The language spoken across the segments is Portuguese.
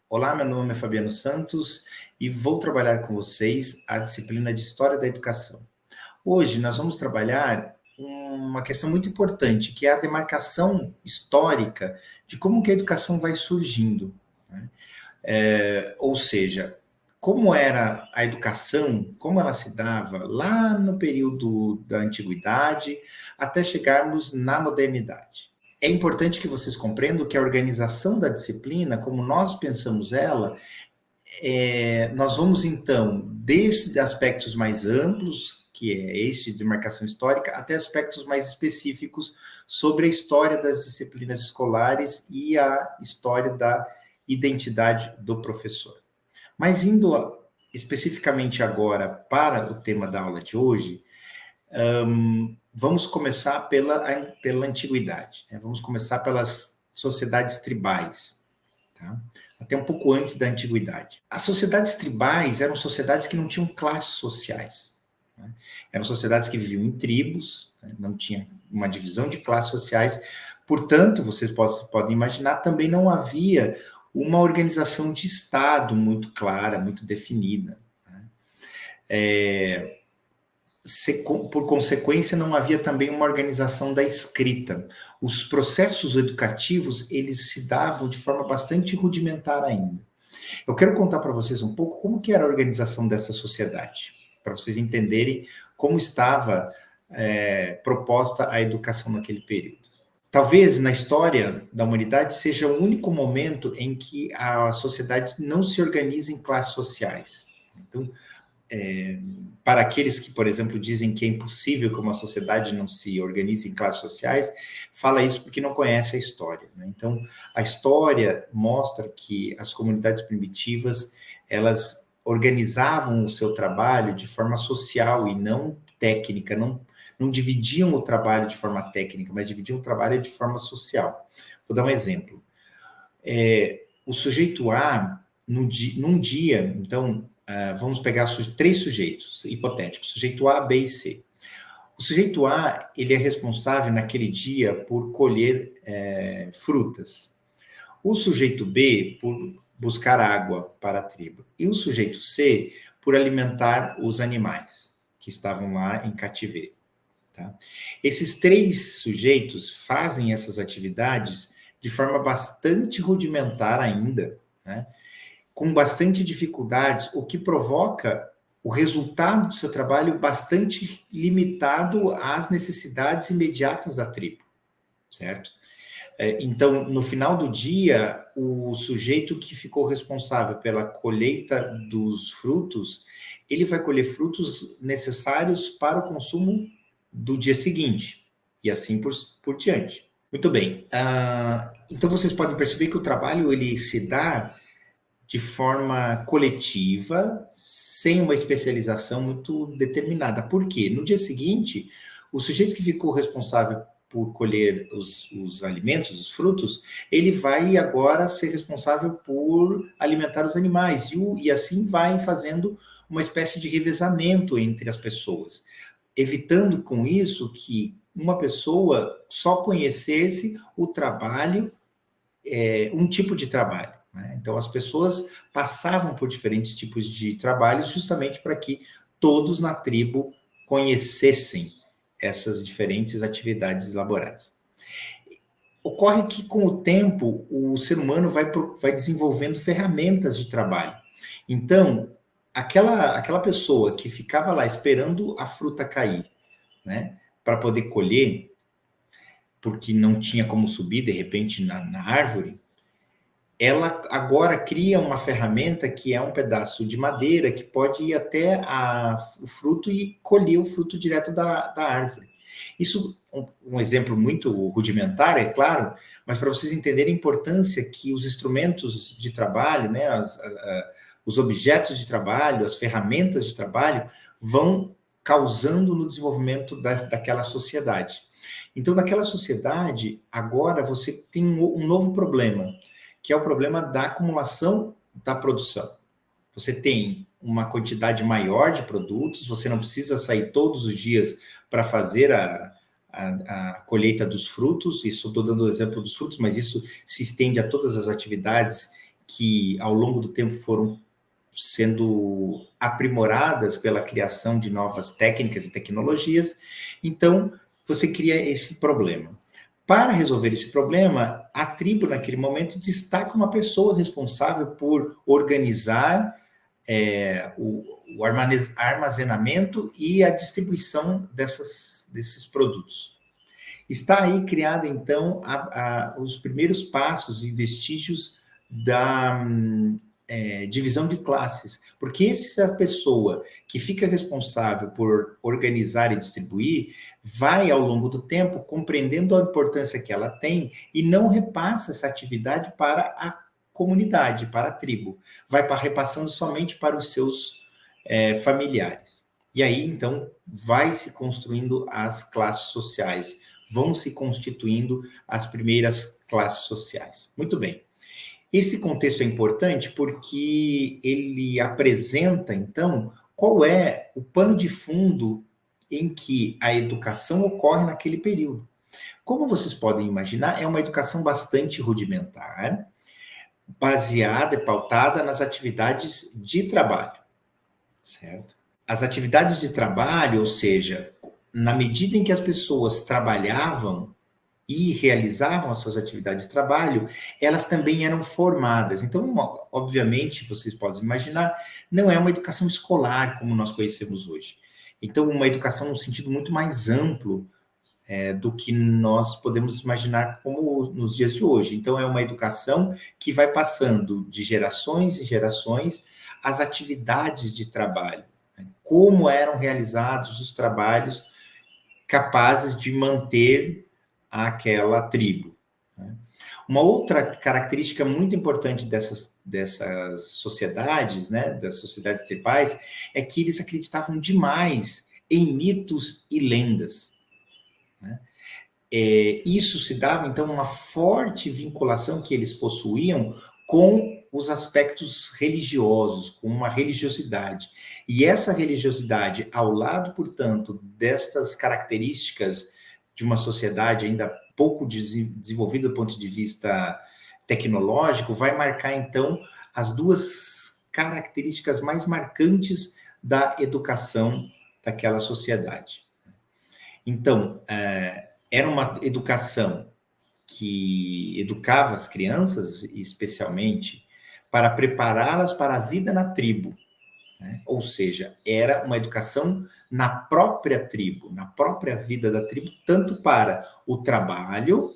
Olá, meu nome é Fabiano Santos e vou trabalhar com vocês a disciplina de História da Educação. Hoje nós vamos trabalhar uma questão muito importante, que é a demarcação histórica de como que a educação vai surgindo, né? Ou seja, como era a educação, como ela se dava lá no período da antiguidade até chegarmos na modernidade. É importante que vocês compreendam que a organização da disciplina, como nós pensamos ela, nós vamos então desde aspectos mais amplos, que é este de marcação histórica, até aspectos mais específicos sobre a história das disciplinas escolares e a história da identidade do professor. Mas indo especificamente agora para o tema da aula de hoje, vamos começar pela antiguidade, né? Vamos começar pelas sociedades tribais, tá? Até um pouco antes da antiguidade. As sociedades tribais eram sociedades que não tinham classes sociais, né? Eram sociedades que viviam em tribos, né? Não tinha uma divisão de classes sociais, portanto, vocês podem imaginar, também não havia uma organização de Estado muito clara, muito definida, né? Por consequência, não havia também uma organização da escrita. Os processos educativos, eles se davam de forma bastante rudimentar ainda. Eu quero contar para vocês um pouco como que era a organização dessa sociedade, para vocês entenderem como estava proposta a educação naquele período. Talvez na história da humanidade seja o único momento em que a sociedade não se organiza em classes sociais. Então, para aqueles que, por exemplo, dizem que é impossível que uma sociedade não se organize em classes sociais, fala isso porque não conhece a história, né? Então, a história mostra que as comunidades primitivas, elas organizavam o seu trabalho de forma social e não técnica, não dividiam o trabalho de forma técnica, mas dividiam o trabalho de forma social. Vou dar um exemplo. O sujeito A, num dia, então, vamos pegar três sujeitos hipotéticos, sujeito A, B e C. O sujeito A, ele é responsável naquele dia por colher frutas. O sujeito B, por buscar água para a tribo. E o sujeito C, por alimentar os animais que estavam lá em cativeiro. Tá? Esses três sujeitos fazem essas atividades de forma bastante rudimentar ainda, né? Com bastante dificuldades, o que provoca o resultado do seu trabalho bastante limitado às necessidades imediatas da tribo, certo? Então, no final do dia, o sujeito que ficou responsável pela colheita dos frutos, ele vai colher frutos necessários para o consumo do dia seguinte, e assim por diante. Muito bem. Então, vocês podem perceber que o trabalho ele se dá de forma coletiva, sem uma especialização muito determinada. Por quê? No dia seguinte, o sujeito que ficou responsável por colher os alimentos, os frutos, ele vai agora ser responsável por alimentar os animais, e assim vai fazendo uma espécie de revezamento entre as pessoas, evitando com isso que uma pessoa só conhecesse o trabalho, um tipo de trabalho, né? Então, as pessoas passavam por diferentes tipos de trabalhos justamente para que todos na tribo conhecessem essas diferentes atividades laborais. Ocorre que, com o tempo, o ser humano vai desenvolvendo ferramentas de trabalho. Então, aquela pessoa que ficava lá esperando a fruta cair, né, para poder colher, porque não tinha como subir, de repente, na árvore, ela agora cria uma ferramenta que é um pedaço de madeira que pode ir até o fruto e colher o fruto direto da árvore. Isso um exemplo muito rudimentar, é claro, mas para vocês entenderem a importância que os instrumentos de trabalho, né, os objetos de trabalho, as ferramentas de trabalho vão causando no desenvolvimento daquela sociedade. Então, naquela sociedade, agora você tem um novo problema, que é o problema da acumulação da produção. Você tem uma quantidade maior de produtos, você não precisa sair todos os dias para fazer a colheita dos frutos. Isso estou dando o exemplo dos frutos, mas isso se estende a todas as atividades que ao longo do tempo foram sendo aprimoradas pela criação de novas técnicas e tecnologias. Então, você cria esse problema. Para resolver esse problema, a tribo, naquele momento, destaca uma pessoa responsável por organizar o armazenamento e a distribuição desses produtos. Está aí criada, então, os primeiros passos e vestígios da divisão de classes, porque essa pessoa que fica responsável por organizar e distribuir vai, ao longo do tempo, compreendendo a importância que ela tem e não repassa essa atividade para a comunidade, para a tribo. Vai repassando somente para os seus familiares. E aí, então, vai se construindo as classes sociais, vão se constituindo as primeiras classes sociais. Muito bem. Esse contexto é importante porque ele apresenta, então, qual é o pano de fundo em que a educação ocorre naquele período. Como vocês podem imaginar, é uma educação bastante rudimentar, baseada e pautada nas atividades de trabalho, certo? As atividades de trabalho, ou seja, na medida em que as pessoas trabalhavam e realizavam as suas atividades de trabalho, elas também eram formadas. Então, obviamente, vocês podem imaginar, não é uma educação escolar como nós conhecemos hoje. Então, uma educação no sentido muito mais amplo do que nós podemos imaginar como nos dias de hoje. Então, é uma educação que vai passando de gerações em gerações as atividades de trabalho, né? Como eram realizados os trabalhos capazes de manter aquela tribo, né? Uma outra característica muito importante dessas sociedades, né, das sociedades tribais, é que eles acreditavam demais em mitos e lendas, né? Isso se dava, então, uma forte vinculação que eles possuíam com os aspectos religiosos, com uma religiosidade. E essa religiosidade, ao lado, portanto, destas características de uma sociedade ainda pouco desenvolvida do ponto de vista tecnológico, vai marcar, então, as duas características mais marcantes da educação daquela sociedade. Então, era uma educação que educava as crianças, especialmente, para prepará-las para a vida na tribo, né? Ou seja, era uma educação na própria tribo, na própria vida da tribo, tanto para o trabalho,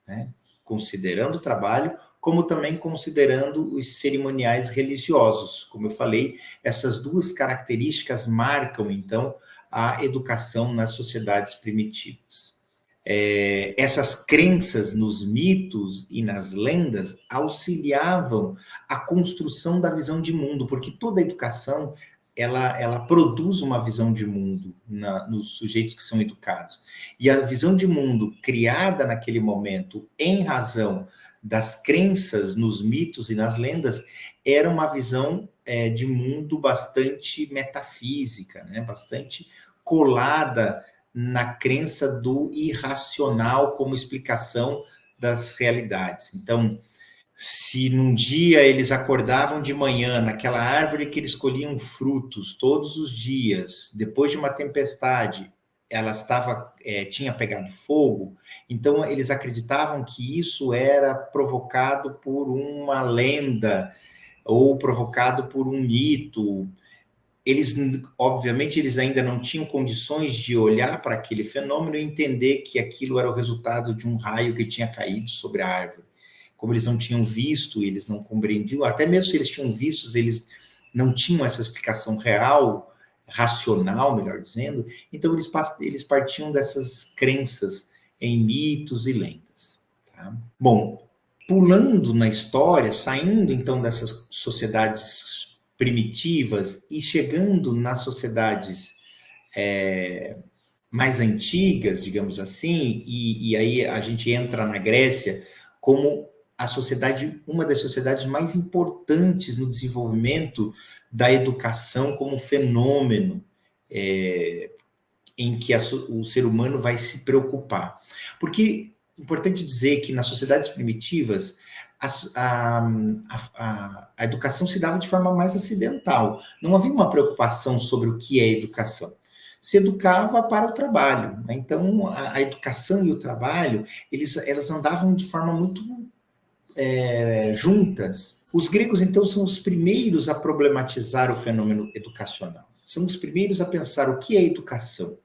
né, considerando o trabalho, como também considerando os cerimoniais religiosos. Como eu falei, essas duas características marcam, então, a educação nas sociedades primitivas. Essas crenças nos mitos e nas lendas auxiliavam a construção da visão de mundo, porque toda educação ela produz uma visão de mundo nos sujeitos que são educados. E a visão de mundo criada naquele momento, em razão das crenças nos mitos e nas lendas, era uma visão de mundo bastante metafísica, né? Bastante colada na crença do irracional como explicação das realidades. Então, se num dia eles acordavam de manhã naquela árvore que eles colhiam frutos todos os dias, depois de uma tempestade, ela tinha pegado fogo, então eles acreditavam que isso era provocado por uma lenda ou provocado por um mito. Eles, obviamente, eles ainda não tinham condições de olhar para aquele fenômeno e entender que aquilo era o resultado de um raio que tinha caído sobre a árvore. Como eles não tinham visto, eles não compreendiam, até mesmo se eles tinham visto, eles não tinham essa explicação real, racional, melhor dizendo, então eles partiam dessas crenças em mitos e lendas. Tá? Bom, pulando na história, saindo então dessas sociedades primitivas e chegando nas sociedades mais antigas, digamos assim, e aí a gente entra na Grécia como uma das sociedades mais importantes no desenvolvimento da educação como fenômeno em que o ser humano vai se preocupar. Porque importante dizer que nas sociedades primitivas, a educação se dava de forma mais acidental. Não havia uma preocupação sobre o que é educação. Se educava para o trabalho, né? Então, a educação e o trabalho, elas andavam de forma muito juntas. Os gregos, então, são os primeiros a problematizar o fenômeno educacional. São os primeiros a pensar o que é educação.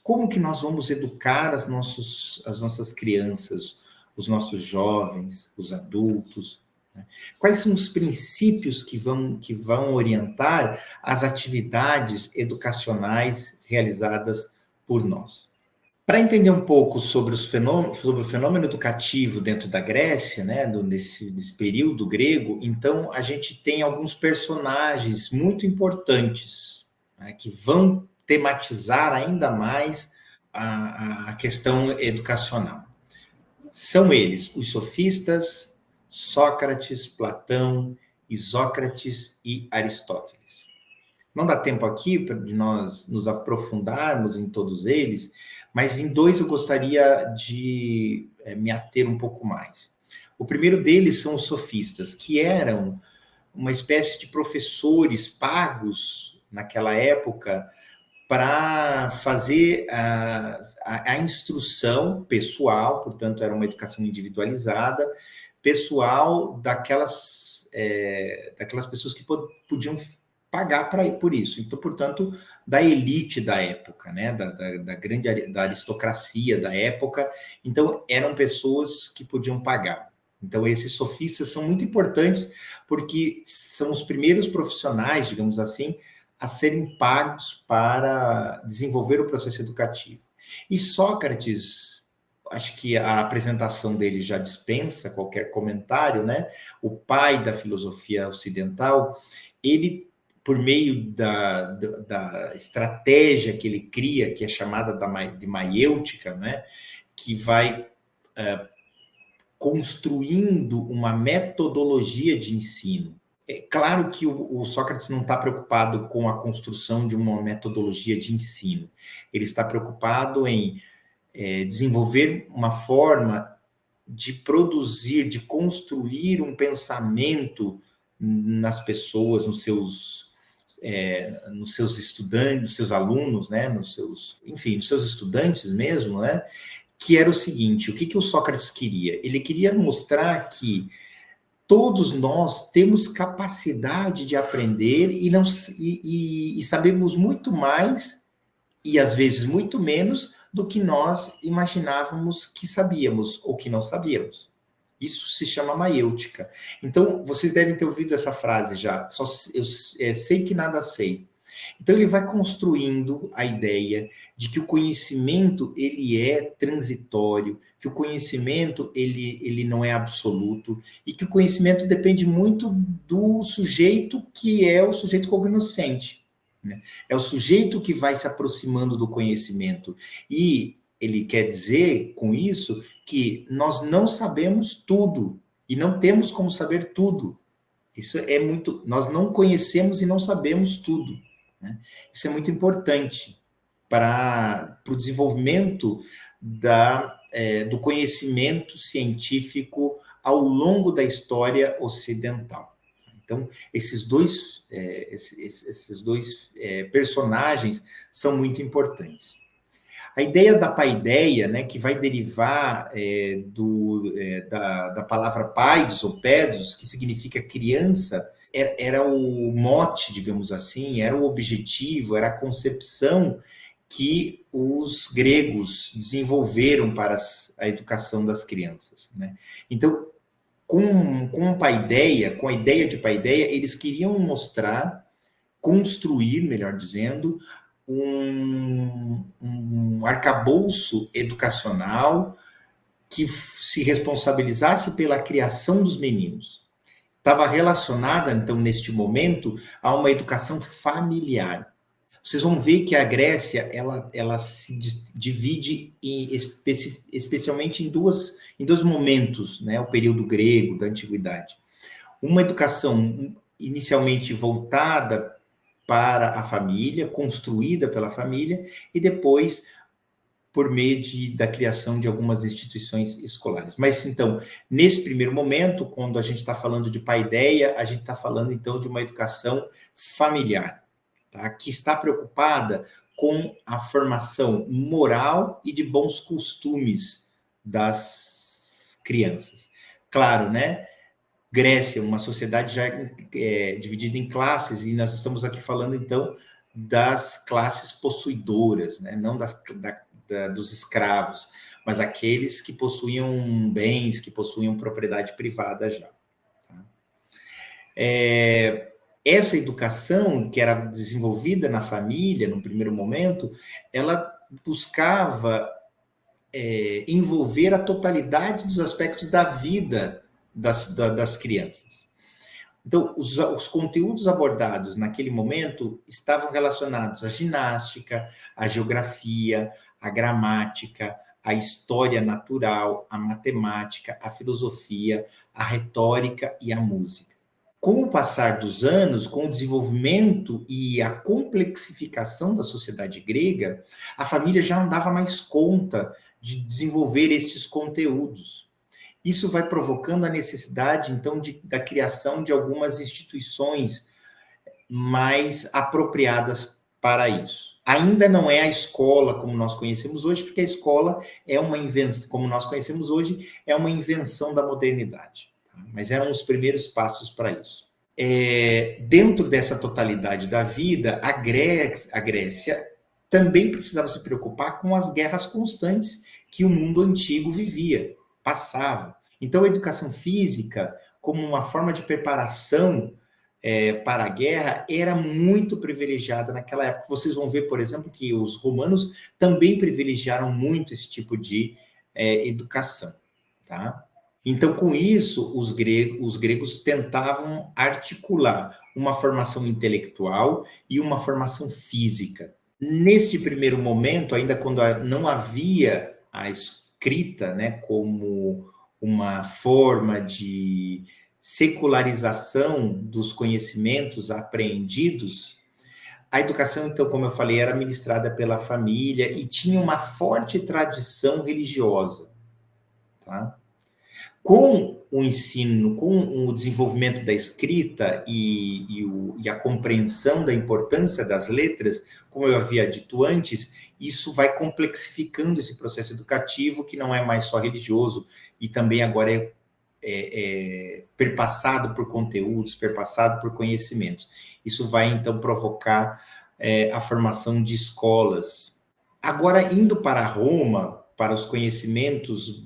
Como que nós vamos educar as nossas crianças, os nossos jovens, os adultos? Né? Quais são os princípios que vão orientar as atividades educacionais realizadas por nós? Para entender um pouco sobre o fenômeno educativo dentro da Grécia, né, nesse período grego, então a gente tem alguns personagens muito importantes, né, que vão tematizar ainda mais a questão educacional. São eles os sofistas, Sócrates, Platão, Isócrates e Aristóteles. Não dá tempo aqui de nós nos aprofundarmos em todos eles, mas em dois eu gostaria de me ater um pouco mais. O primeiro deles são os sofistas, que eram uma espécie de professores pagos naquela época para fazer a instrução pessoal, portanto, era uma educação individualizada, pessoal daquelas pessoas que podiam pagar por isso. Então, portanto, da elite da época, né? Da aristocracia da época. Então, eram pessoas que podiam pagar. Então, esses sofistas são muito importantes porque são os primeiros profissionais, digamos assim, a serem pagos para desenvolver o processo educativo. E Sócrates, acho que a apresentação dele já dispensa qualquer comentário, né? O pai da filosofia ocidental, ele, por meio da estratégia que ele cria, que é chamada de maiêutica, né? Que vai construindo uma metodologia de ensino. É claro que o Sócrates não está preocupado com a construção de uma metodologia de ensino. Ele está preocupado em desenvolver uma forma de produzir, de construir um pensamento nas pessoas, nos seus estudantes, nos seus alunos, né, nos seus estudantes mesmo, né, que era o seguinte: o que o Sócrates queria? Ele queria mostrar que todos nós temos capacidade de aprender e sabemos muito mais, e às vezes muito menos, do que nós imaginávamos que sabíamos ou que não sabíamos. Isso se chama maiêutica. Então, vocês devem ter ouvido essa frase já: eu sei que nada sei. Então, ele vai construindo a ideia de que o conhecimento ele é transitório, que o conhecimento ele não é absoluto, e que o conhecimento depende muito do sujeito, que é o sujeito cognoscente. Né? É o sujeito que vai se aproximando do conhecimento. E ele quer dizer com isso que nós não sabemos tudo, e não temos como saber tudo. Isso é muito... Nós não conhecemos e não sabemos tudo. Né? Isso é muito importante para o desenvolvimento do conhecimento científico ao longo da história ocidental. Então, esses dois personagens são muito importantes. A ideia da paideia, né, que vai derivar da palavra paidos ou pedos, que significa criança, era o mote, digamos assim, era o objetivo, era a concepção que os gregos desenvolveram para a educação das crianças. Né? Então, com a ideia de paideia, eles queriam construir, melhor dizendo, um arcabouço educacional que se responsabilizasse pela criação dos meninos. Estava relacionada, então, neste momento, a uma educação familiar. Vocês vão ver que a Grécia ela se divide especialmente em dois momentos, né? O período grego, da antiguidade. Uma educação inicialmente voltada para a família, construída pela família, e depois por meio da criação de algumas instituições escolares. Mas, então, nesse primeiro momento, quando a gente está falando de paideia, a gente está falando, então, de uma educação familiar, tá? Que está preocupada com a formação moral e de bons costumes das crianças. Claro, né? Grécia, uma sociedade já dividida em classes, e nós estamos aqui falando, então, das classes possuidoras, né? Não dos escravos, mas aqueles que possuíam bens, que possuíam propriedade privada já. Tá? Essa educação que era desenvolvida na família, no primeiro momento, ela buscava envolver a totalidade dos aspectos da vida das crianças. Então, os conteúdos abordados naquele momento estavam relacionados à ginástica, à geografia, à gramática, à história natural, à matemática, à filosofia, à retórica e à música. Com o passar dos anos, com o desenvolvimento e a complexificação da sociedade grega, a família já não dava mais conta de desenvolver esses conteúdos. Isso vai provocando a necessidade, então, da criação de algumas instituições mais apropriadas para isso. Ainda não é a escola como nós conhecemos hoje, porque a escola é uma invenção, como nós conhecemos hoje, é uma invenção da modernidade. Tá? Mas eram os primeiros passos para isso. Dentro dessa totalidade da vida, a Grécia também precisava se preocupar com as guerras constantes que o mundo antigo vivia, passava. Então, a educação física, como uma forma de preparação para a guerra, era muito privilegiada naquela época. Vocês vão ver, por exemplo, que os romanos também privilegiaram muito esse tipo de educação. Tá? Então, com isso, os gregos tentavam articular uma formação intelectual e uma formação física. Neste primeiro momento, ainda quando não havia a escrita, né, como uma forma de secularização dos conhecimentos apreendidos, a educação, então, como eu falei, era ministrada pela família e tinha uma forte tradição religiosa. Tá? Com o ensino, com o desenvolvimento da escrita e a compreensão da importância das letras, como eu havia dito antes, isso vai complexificando esse processo educativo, que não é mais só religioso, e também agora é perpassado por conteúdos, perpassado por conhecimentos. Isso vai, então, provocar a formação de escolas. Agora, indo para Roma, para os conhecimentos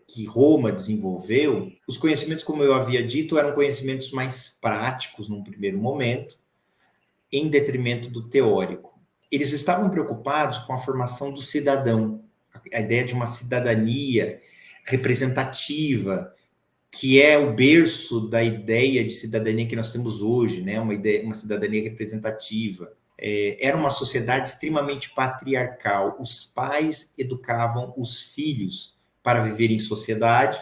que Roma desenvolveu, os conhecimentos, como eu havia dito, eram conhecimentos mais práticos num primeiro momento, em detrimento do teórico. Eles estavam preocupados com a formação do cidadão, a ideia de uma cidadania representativa, que é o berço da ideia de cidadania que nós temos hoje, né? Uma cidadania representativa. Era uma sociedade extremamente patriarcal. Os pais educavam os filhos para viver em sociedade,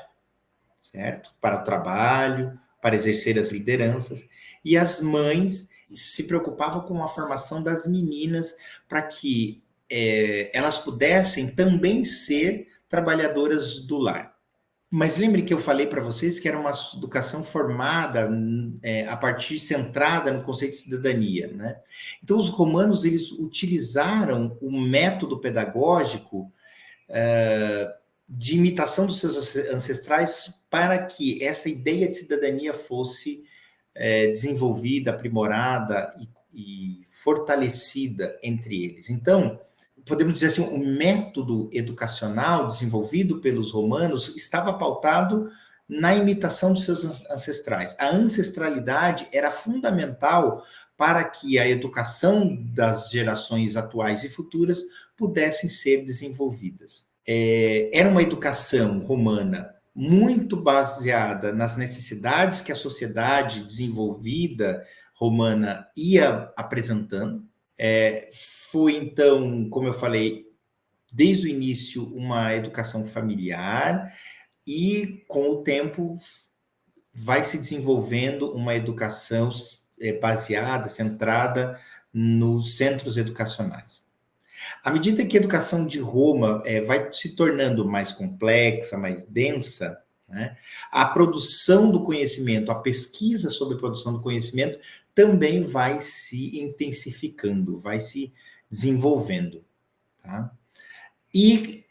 certo? Para o trabalho, para exercer as lideranças. E as mães se preocupavam com a formação das meninas para que elas pudessem também ser trabalhadoras do lar. Mas lembre que eu falei para vocês que era uma educação formada a partir, centrada no conceito de cidadania, né? Então, os romanos, eles utilizaram o método pedagógico de imitação dos seus ancestrais para que essa ideia de cidadania fosse desenvolvida, aprimorada e fortalecida entre eles. Então, podemos dizer assim, o método educacional desenvolvido pelos romanos estava pautado na imitação dos seus ancestrais. A ancestralidade era fundamental para que a educação das gerações atuais e futuras pudessem ser desenvolvidas. Era uma educação romana muito baseada nas necessidades que a sociedade desenvolvida romana ia apresentando. Foi, então, como eu falei, desde o início, uma educação familiar e, com o tempo, vai se desenvolvendo uma educação baseada, centrada nos centros educacionais. À medida que a educação de Roma vai se tornando mais complexa, mais densa, né, a produção do conhecimento, a pesquisa sobre a produção do conhecimento também vai se intensificando, vai se desenvolvendo. Tá? E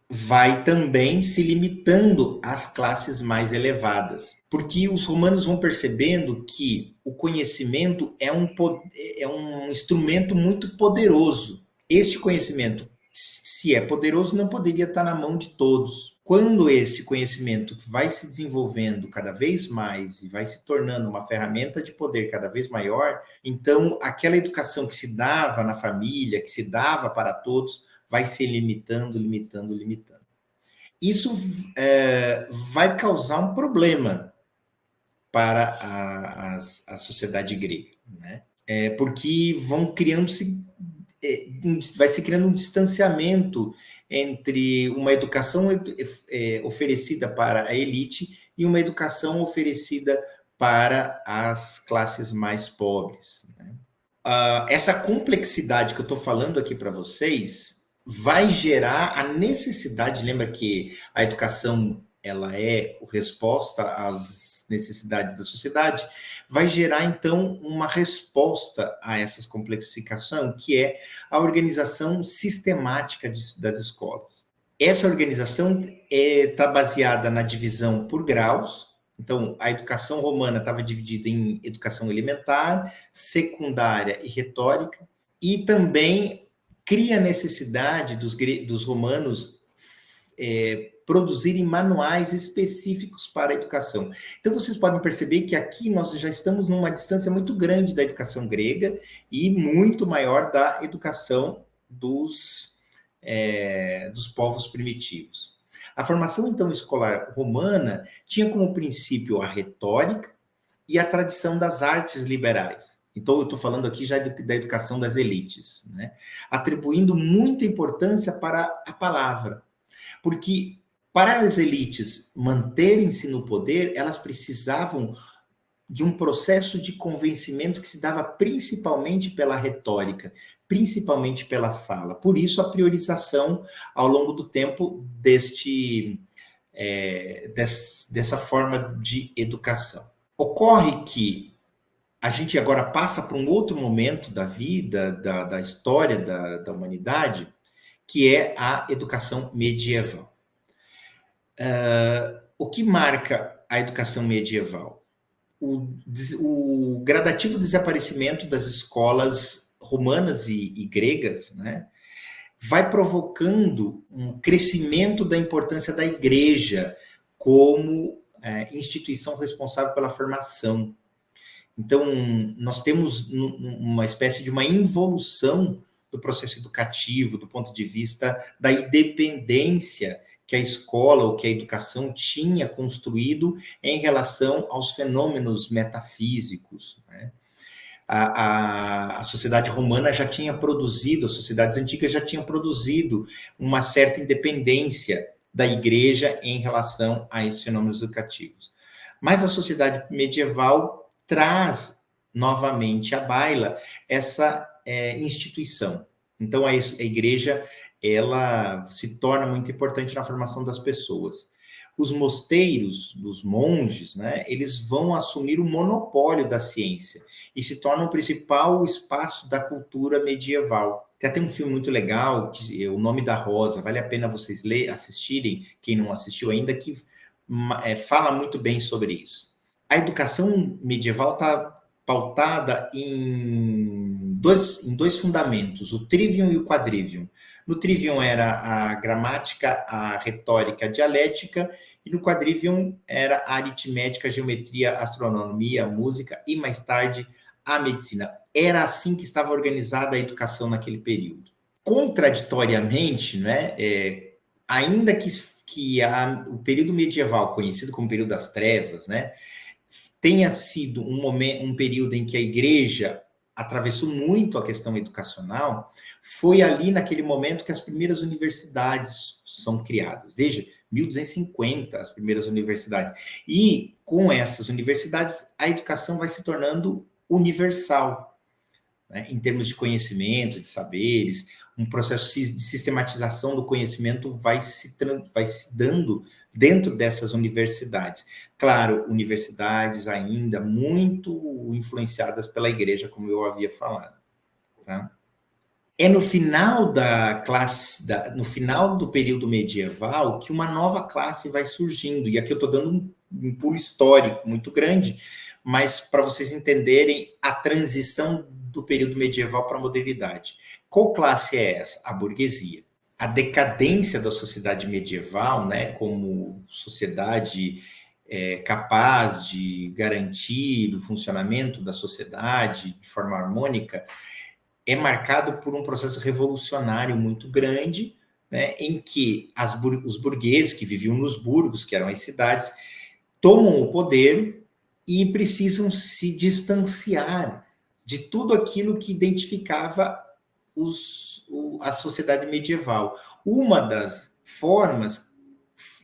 vai também se limitando às classes mais elevadas, porque os romanos vão percebendo que o conhecimento é um instrumento muito poderoso. Este conhecimento, se é poderoso, não poderia estar na mão de todos. Quando este conhecimento vai se desenvolvendo cada vez mais e vai se tornando uma ferramenta de poder cada vez maior, então aquela educação que se dava na família, que se dava para todos, vai se limitando, limitando, limitando. Isso vai causar um problema para a sociedade grega, né? Porque vão criando-se, vai se criando um distanciamento entre uma educação oferecida para a elite e uma educação oferecida para as classes mais pobres, né? Essa complexidade que eu estou falando aqui para vocês vai gerar a necessidade. Lembra que a educação ela é a resposta às necessidades da sociedade, vai gerar então uma resposta a essas complexificações, que é a organização sistemática das escolas. Essa organização está baseada na divisão por graus. Então, a educação romana estava dividida em educação elementar, secundária e retórica, e também cria a necessidade dos romanos produzirem manuais específicos para a educação. Então, vocês podem perceber que aqui nós já estamos numa distância muito grande da educação grega e muito maior da educação dos povos primitivos. A formação, então, escolar romana tinha como princípio a retórica e a tradição das artes liberais. Então, eu estou falando aqui já da educação das elites, né? Atribuindo muita importância para a palavra. Porque para as elites manterem-se no poder, elas precisavam de um processo de convencimento que se dava principalmente pela retórica, principalmente pela fala. Por isso, a priorização ao longo do tempo dessa forma de educação. Ocorre que a gente agora passa para um outro momento da vida, da história da humanidade, que é a educação medieval. O que marca a educação medieval? O gradativo desaparecimento das escolas romanas e gregas, né, vai provocando um crescimento da importância da igreja como instituição responsável pela formação. Então, nós temos uma espécie de uma involução do processo educativo, do ponto de vista da independência que a escola ou que a educação tinha construído em relação aos fenômenos metafísicos, né? A sociedade romana já tinha produzido, as sociedades antigas já tinham produzido uma certa independência da igreja em relação a esses fenômenos educativos. Mas a sociedade medieval traz novamente à baila essa instituição. Então, a igreja ela se torna muito importante na formação das pessoas. Os mosteiros, os monges, né, eles vão assumir o monopólio da ciência e se tornam o principal espaço da cultura medieval. Tem até um filme muito legal, que é O Nome da Rosa, vale a pena vocês assistirem, quem não assistiu ainda, que fala muito bem sobre isso. A educação medieval está pautada em dois fundamentos, o trivium e o quadrivium. No trivium era a gramática, a retórica, a dialética, e no quadrivium era a aritmética, a geometria, a astronomia, a música e, mais tarde, a medicina. Era assim que estava organizada a educação naquele período. Contraditoriamente, né, ainda que o período medieval, conhecido como período das trevas, né, tenha sido um período em que a igreja atravessou muito a questão educacional, foi ali naquele momento que as primeiras universidades são criadas. Veja, 1250 as primeiras universidades. E com essas universidades, a educação vai se tornando universal. né, em termos de conhecimento, de saberes, um processo de sistematização do conhecimento vai se dando dentro dessas universidades. Claro, universidades ainda muito influenciadas pela igreja, como eu havia falado. Tá? É no final da classe, no final do período medieval, que uma nova classe vai surgindo. E aqui eu estou dando um pulo histórico muito grande, mas para vocês entenderem a transição do período medieval para a modernidade. Qual classe é essa? A burguesia. A decadência da sociedade medieval, né, como sociedade capaz de garantir o funcionamento da sociedade de forma harmônica, é marcado por um processo revolucionário muito grande, né, em que os burgueses que viviam nos burgos, que eram as cidades, tomam o poder e precisam se distanciar de tudo aquilo que identificava a sociedade medieval. Uma das formas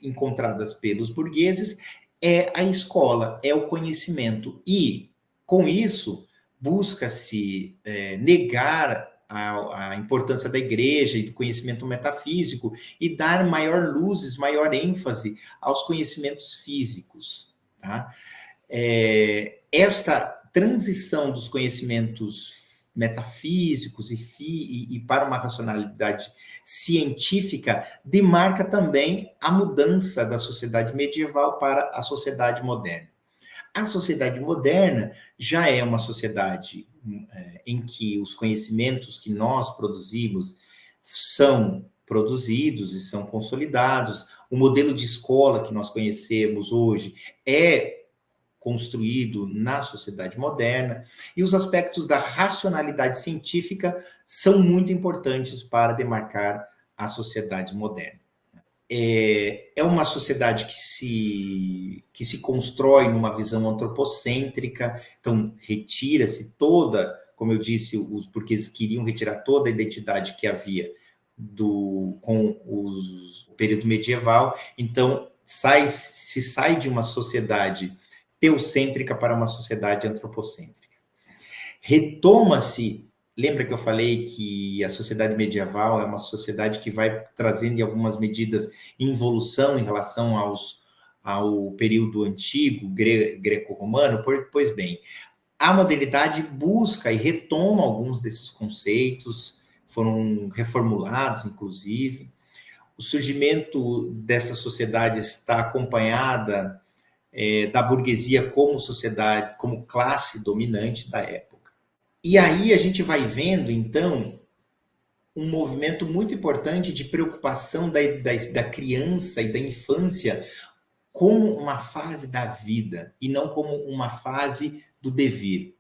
encontradas pelos burgueses é a escola, é o conhecimento. E, com isso, busca-se negar a importância da igreja e do conhecimento metafísico e dar maior luzes, maior ênfase aos conhecimentos físicos. Tá? Esta transição dos conhecimentos metafísicos e para uma racionalidade científica demarca também a mudança da sociedade medieval para a sociedade moderna. A sociedade moderna já é uma sociedade em que os conhecimentos que nós produzimos são produzidos e são consolidados. O modelo de escola que nós conhecemos hoje é construído na sociedade moderna, e os aspectos da racionalidade científica são muito importantes para demarcar a sociedade moderna. É uma sociedade que se constrói numa visão antropocêntrica, então retira-se toda, como eu disse, porque eles queriam retirar toda a identidade que havia com o período medieval, então se sai de uma sociedade teocêntrica para uma sociedade antropocêntrica. Retoma-se, lembra que eu falei que a sociedade medieval é uma sociedade que vai trazendo algumas medidas em evolução em relação ao período antigo, greco-romano? Pois bem, a modernidade busca e retoma alguns desses conceitos, foram reformulados, inclusive. O surgimento dessa sociedade está acompanhada da burguesia como sociedade, como classe dominante da época. E aí a gente vai vendo, então, um movimento muito importante de preocupação da criança e da infância como uma fase da vida e não como uma fase do devir.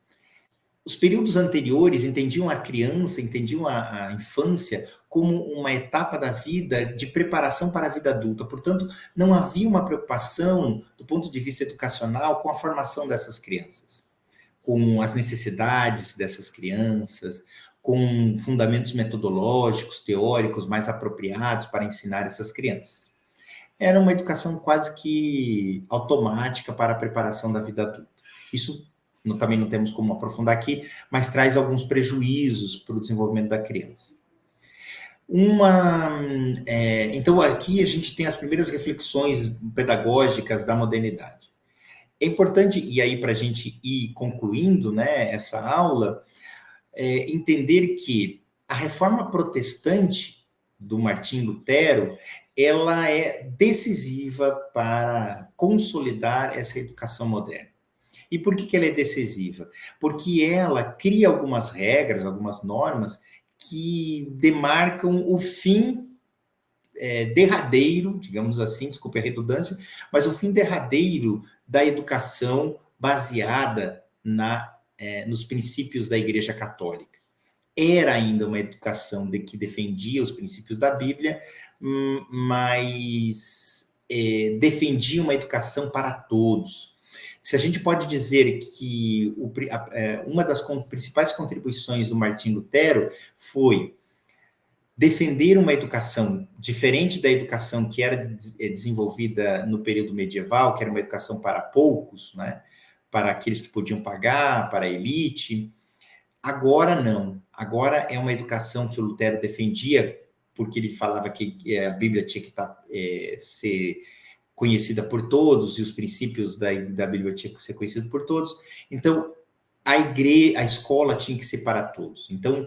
Os períodos anteriores entendiam a criança, entendiam a infância como uma etapa da vida de preparação para a vida adulta. Portanto, não havia uma preocupação, do ponto de vista educacional, com a formação dessas crianças, com as necessidades dessas crianças, com fundamentos metodológicos, teóricos mais apropriados para ensinar essas crianças. Era uma educação quase que automática para a preparação da vida adulta. Isso também não temos como aprofundar aqui, mas traz alguns prejuízos para o desenvolvimento da criança. Então, aqui a gente tem as primeiras reflexões pedagógicas da modernidade. É importante, e aí para a gente ir concluindo, né, essa aula, entender que a reforma protestante do Martim Lutero, ela é decisiva para consolidar essa educação moderna. E por que ela é decisiva? Porque ela cria algumas regras, algumas normas que demarcam o fim derradeiro, digamos assim, desculpe a redundância, mas o fim derradeiro da educação baseada nos princípios da Igreja Católica. Era ainda uma educação que defendia os princípios da Bíblia, mas defendia uma educação para todos. Se a gente pode dizer que uma das principais contribuições do Martim Lutero foi defender uma educação diferente da educação que era desenvolvida no período medieval, que era uma educação para poucos, né? Para aqueles que podiam pagar, para a elite. Agora não. Agora é uma educação que o Lutero defendia, porque ele falava que a Bíblia tinha que ser conhecida por todos e os princípios da Bíblia tinham que ser conhecidos por todos. Então, a escola tinha que ser para todos. Então,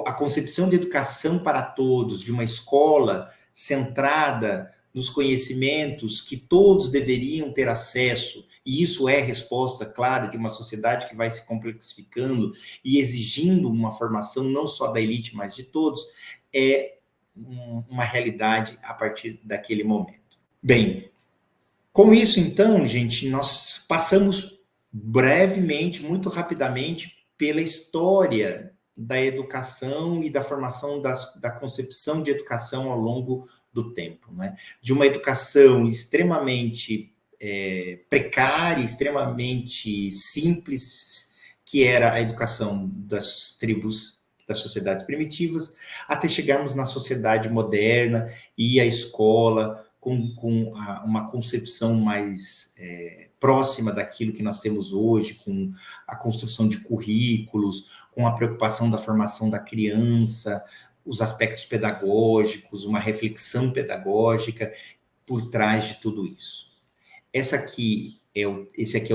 a concepção de educação para todos, de uma escola centrada nos conhecimentos que todos deveriam ter acesso, e isso é resposta, claro, de uma sociedade que vai se complexificando e exigindo uma formação não só da elite, mas de todos, é uma realidade a partir daquele momento. Bem, com isso, então, gente, nós passamos brevemente, muito rapidamente, pela história da educação e da formação da concepção de educação ao longo do tempo, né? De uma educação extremamente precária, extremamente simples, que era a educação das tribos, das sociedades primitivas, até chegarmos na sociedade moderna e a escola, com uma concepção mais próxima daquilo que nós temos hoje, com a construção de currículos, com a preocupação da formação da criança, os aspectos pedagógicos, uma reflexão pedagógica por trás de tudo isso. Esse aqui é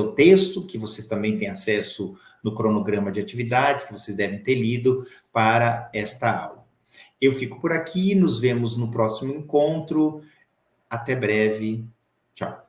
o texto que vocês também têm acesso no cronograma de atividades, que vocês devem ter lido para esta aula. Eu fico por aqui, nos vemos no próximo encontro. Até breve. Tchau.